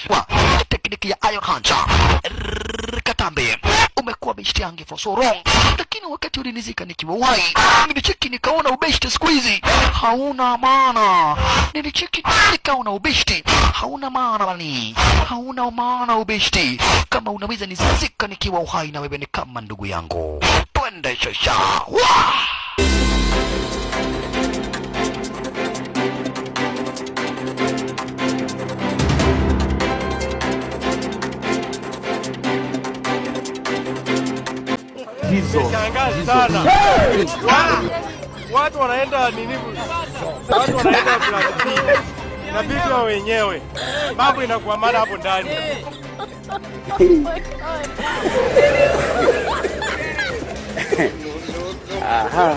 wa tekniki ya Iron Hunter Katambe, umekuwa beshte yangu for so long, lakini wakati ulinizika nikiwa uhai nilicheki nikaona ubeshte siku hizi hauna maana. Nilicheki nikaona ubeshte hauna maana bani, hauna maana ubeshte. Kama unaweza nizika nikiwa uhai na wewe ni kama ndugu yangu, twende shasha. Shangazi sana. Watu wanaenda nini? Watu wanaenda plastiki. Inabidi wao wenyewe. Mambo inakuwa mara hapo ndani. Aha.